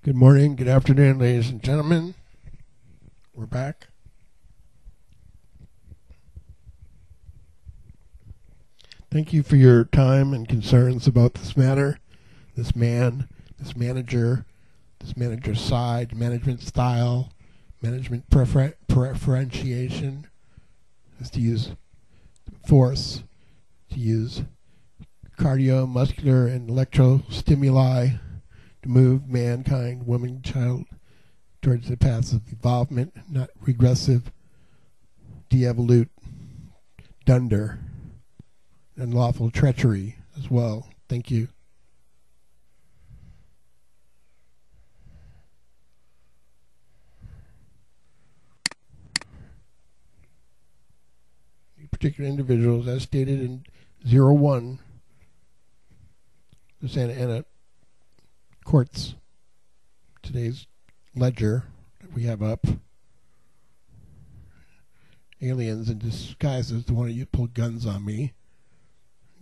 Good morning, good afternoon, ladies and gentlemen. We're back. Thank you for your time and concerns about this matter, this man, this manager, manager's side, management style, management preferentiation, is to use force, to use cardio-muscular and electrostimuli to move mankind, woman, child, towards the paths of evolvement, not regressive, de-evolute, dunder, and lawful treachery as well. Thank you. Particular individuals, as stated in 01, the Santa Ana courts, today's ledger that we have up, aliens in disguises to want to pull guns on me,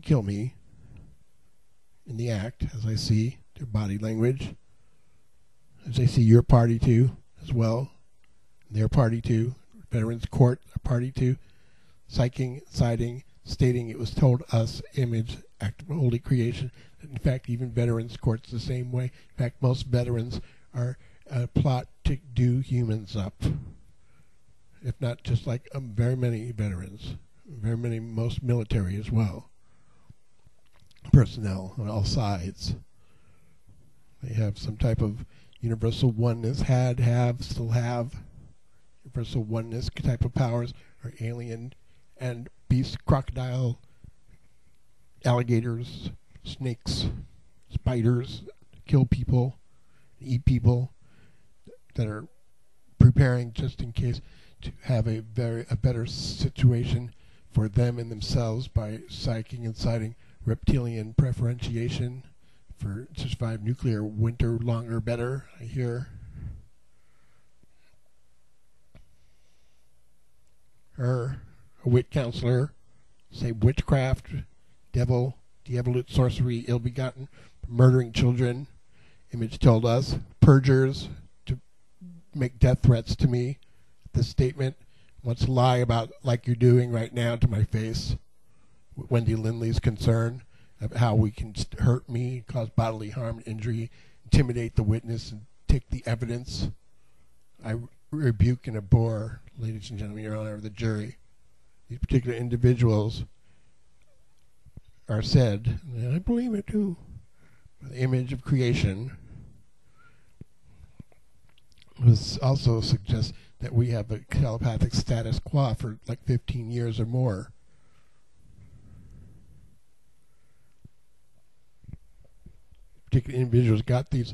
kill me in the act, as I see their body language, as I see your party too, as well, their party too, Veterans Court, a party too, citing, stating it was told us, image, act of holy creation. In fact, even Veterans Court's the same way. In fact, most veterans are a plot to do humans up. If not just like very many veterans, very many, most military as well. Personnel on all sides. They have some type of universal oneness, have, still have. Universal oneness type of powers are alien and beast, crocodile, alligators, snakes, spiders, kill people, eat people, that are preparing just in case to have a better situation for them and themselves by psyching and citing reptilian preferentiation for to survive nuclear winter longer better, I hear. Her, a wit counselor, say witchcraft, devil, de-evolute, sorcery, ill-begotten, murdering children, image told us, perjures to make death threats to me. This statement wants to lie about, like you're doing right now to my face, Wendy Lindley's concern of how we can hurt me, cause bodily harm and injury, intimidate the witness, and take the evidence. I rebuke and abhor, ladies and gentlemen, Your Honor of the jury. These particular individuals are said, and I believe it too, the image of creation was also suggests that we have a telepathic status quo for like 15 years or more. Particular individuals got these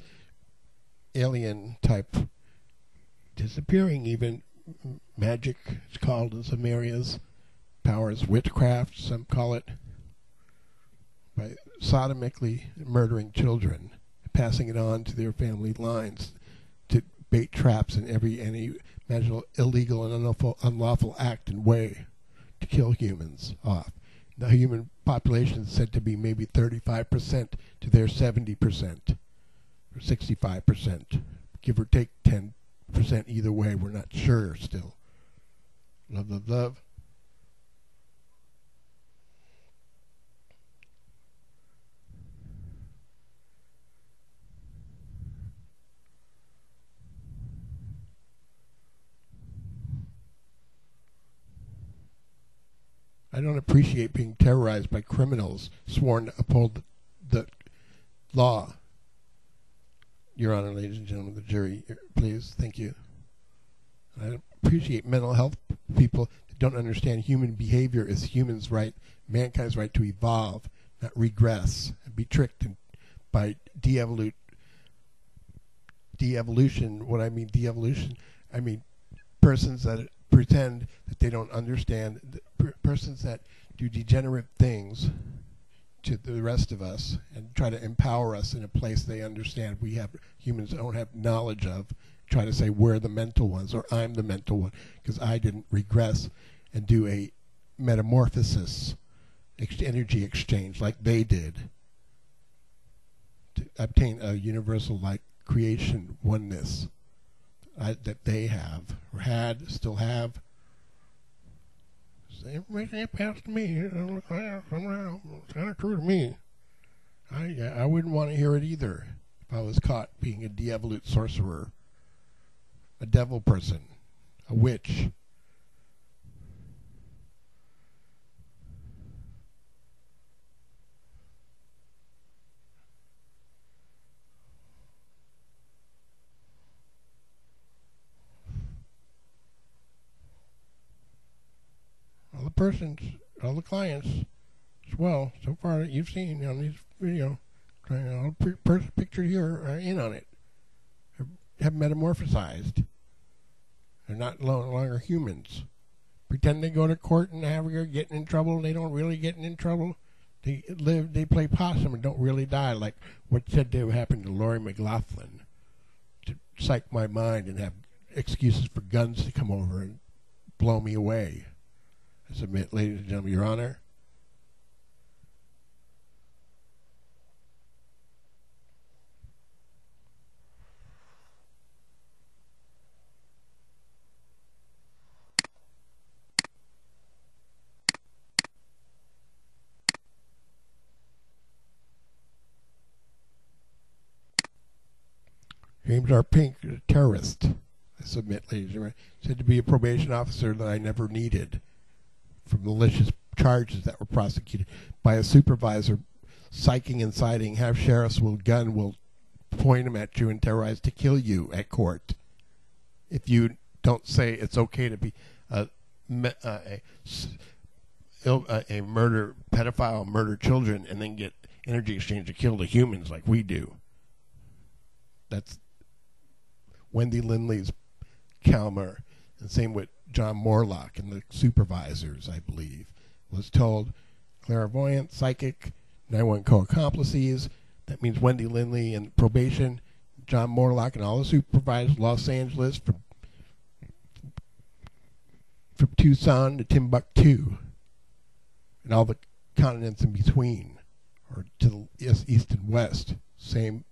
alien type disappearing, even magic, it's called in some areas, powers, witchcraft, some call it, by sodomically murdering children, passing it on to their family lines to bait traps in any imaginable illegal and unlawful act and way to kill humans off. The human population is said to be maybe 35% to their 70% or 65%, give or take 10% either way. We're not sure still. Love, love, love. I don't appreciate being terrorized by criminals sworn to uphold the law. Your Honor, ladies and gentlemen of the jury, please, thank you. I appreciate mental health people that don't understand human behavior is humans' right, mankind's right to evolve, not regress, and be tricked by de-evolution. What I mean de-evolution, I mean persons that pretend that they don't understand, persons that do degenerate things to the rest of us and try to empower us in a place they understand humans don't have knowledge of, try to say we're the mental ones or I'm the mental one because I didn't regress and do a metamorphosis, energy exchange like they did to obtain a universal like creation oneness that they have, or had, still have. Same information it passed to me. It's kind of true to me. I wouldn't want to hear it either if I was caught being a de-evolute sorcerer, a devil person, a witch. All the clients, as well, so far that you've seen on these video, all the pictures here are in on it. Have metamorphosized. They're not no longer humans. Pretend they go to court and are getting in trouble. They don't really get in trouble. They play possum and don't really die, like what said to happen to Lori McLaughlin, to psych my mind and have excuses for guns to come over and blow me away. I submit, ladies and gentlemen, Your Honor. James R. PINCK is a terrorist. I submit, ladies and gentlemen. Said to be a probation officer that I never needed, for malicious charges that were prosecuted by a supervisor, psyching, inciting, have sheriffs with gun will point them at you and terrorize to kill you at court if you don't say it's okay to be a murder pedophile, murder children, and then get energy exchange to kill the humans like we do. That's Wendy Lindley's Calmer, and same with John Morlock and the supervisors, I believe, was told clairvoyant, psychic, 911 co-accomplices. That means Wendy Lindley and probation, John Morlock and all the supervisors, Los Angeles, from Tucson to Timbuktu, and all the continents in between, or to the east and west, same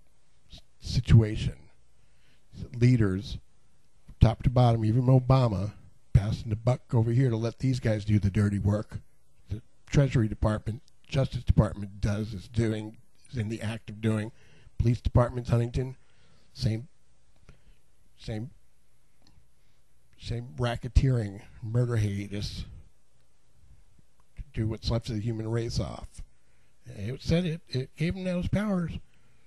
situation. Leaders, top to bottom, even Obama, passing the buck over here to let these guys do the dirty work. The Treasury Department, Justice Department is in the act of doing. Police Department, Huntington, same racketeering, murder hiatus to do what's left of the human race off. It said it gave them those powers.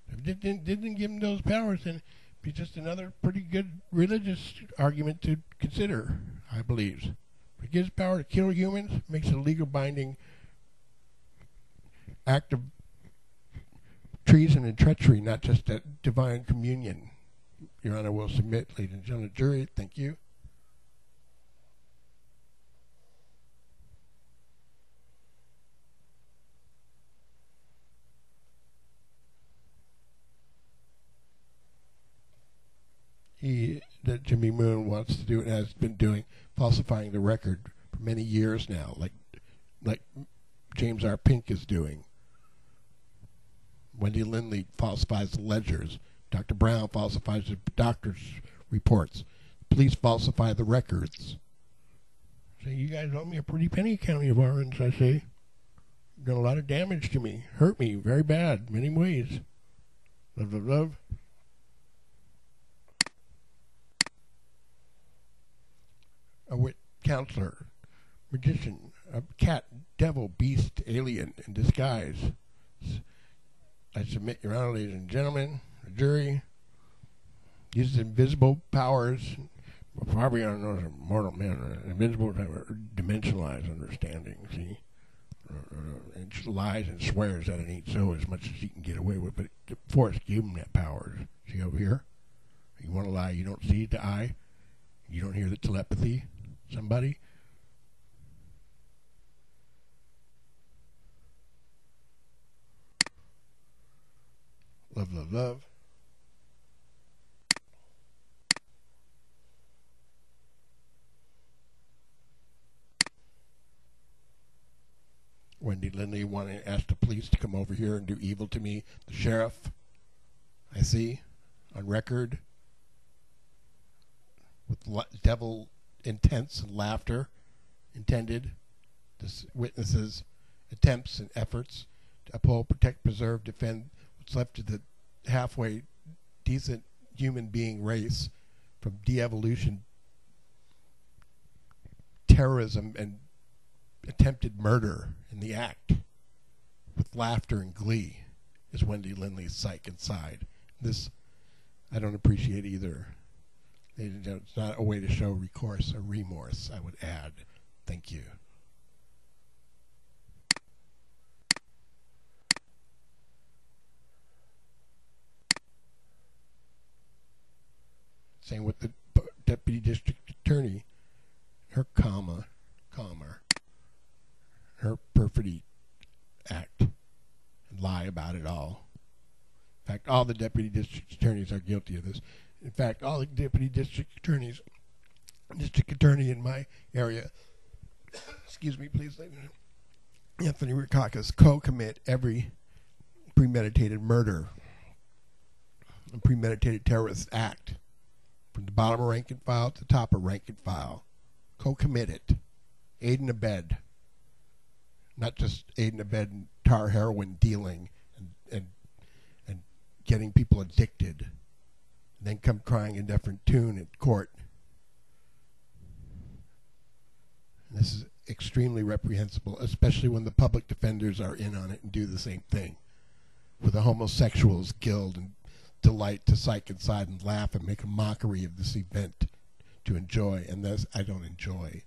If it didn't give them those powers, then be just another pretty good religious argument to consider, I believe. If it gives power to kill humans, makes it a legal binding act of treason and treachery, not just a divine communion. Your Honor, will submit, ladies and gentlemen, jury. Thank you. That Jimmy Moon wants to do and has been doing, falsifying the record for many years now, like James R. PINCK is doing. Wendy Lindley falsifies the ledgers. Dr. Brown falsifies the doctor's reports. Police falsify the records. So you guys owe me a pretty penny, County of Orange, I say. You've done a lot of damage to me. Hurt me very bad, many ways. Love, love, love. A wit counselor, magician, a cat, devil, beast, alien in disguise. I submit, Your Honor, ladies and gentlemen, the jury uses invisible powers, far beyond those of mortal men, invisible, dimensionalized understanding, see? And lies and swears that it ain't so as much as he can get away with, but the force gave him that power. See over here? You want to lie, you don't see the eye, you don't hear the telepathy. Somebody? Love, love, love. Wendy Lindley wanted to ask the police to come over here and do evil to me. The sheriff, I see. on record with devil intents and laughter intended. This witnesses' attempts and efforts to uphold, protect, preserve, defend what's left of the halfway decent human being race from de-evolution, terrorism, and attempted murder in the act with laughter and glee is Wendy Lindley's psych inside. This I don't appreciate either. It's not a way to show recourse or remorse, I would add. Thank you. Same with the deputy district attorney, her calmer, her perfidy act, and lie about it all. In fact, all the deputy district attorneys are guilty of this. In fact, all the deputy district attorneys, district attorney in my area, excuse me, please, Anthony Rukakis, co-commit every premeditated murder and premeditated terrorist act. From the bottom of rank and file to the top of rank and file. Co-commit it. Aid and abet. Not just aid and abet in tar heroin dealing and getting people addicted. And then come crying a different tune at court. And this is extremely reprehensible, especially when the public defenders are in on it and do the same thing. With the homosexuals guild and delight to psych inside and laugh and make a mockery of this event to enjoy, and this I don't enjoy.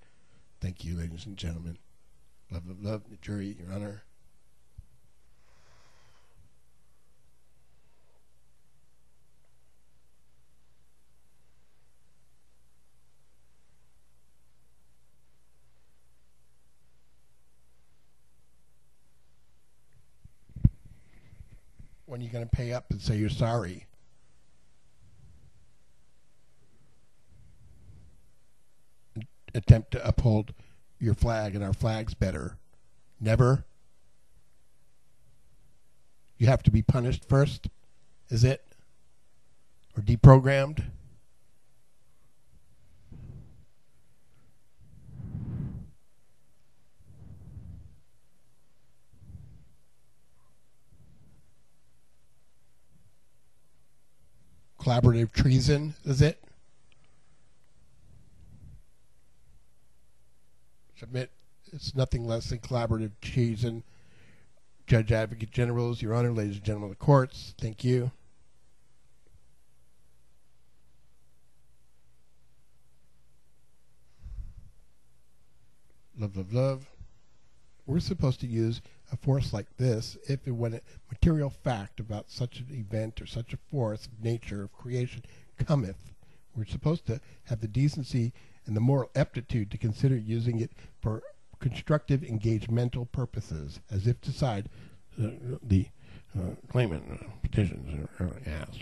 Thank you, ladies and gentlemen. Love, love, love, the jury, Your Honor. When are you going to pay up and say you're sorry? Attempt to uphold your flag, and our flag's better. Never. You have to be punished first, is it? Or deprogrammed? Collaborative treason, is it? Submit. It's nothing less than collaborative treason. Judge Advocate Generals, Your Honor, ladies and gentlemen of the courts, thank you. Love, love, love. We're supposed to use a force like this if and when a material fact about such an event or such a force of nature of creation cometh. We're supposed to have the decency and the moral aptitude to consider using it for constructive engagemental purposes, as if to decide the claimant petitions are asked.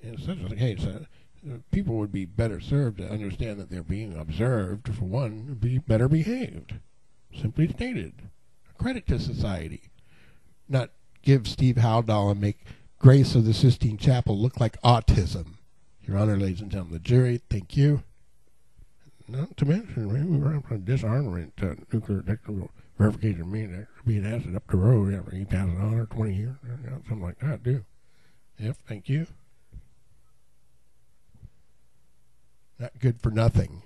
In such a case, people would be better served to understand that they're being observed, for one, be better behaved. Simply stated. A credit to society. Not give Steve Haldol and make Grace of the Sistine Chapel look like autism. Your Honor, ladies and gentlemen of the jury, thank you. Not to mention, we were up on disarmament, nuclear technical verification mean being asked up the road after he passes on or 20 years, something like that, too. Yep, thank you. Not good for nothing.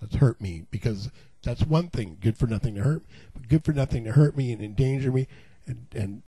Let's hurt me, because that's one thing, good for nothing to hurt, but good for nothing to hurt me and endanger me and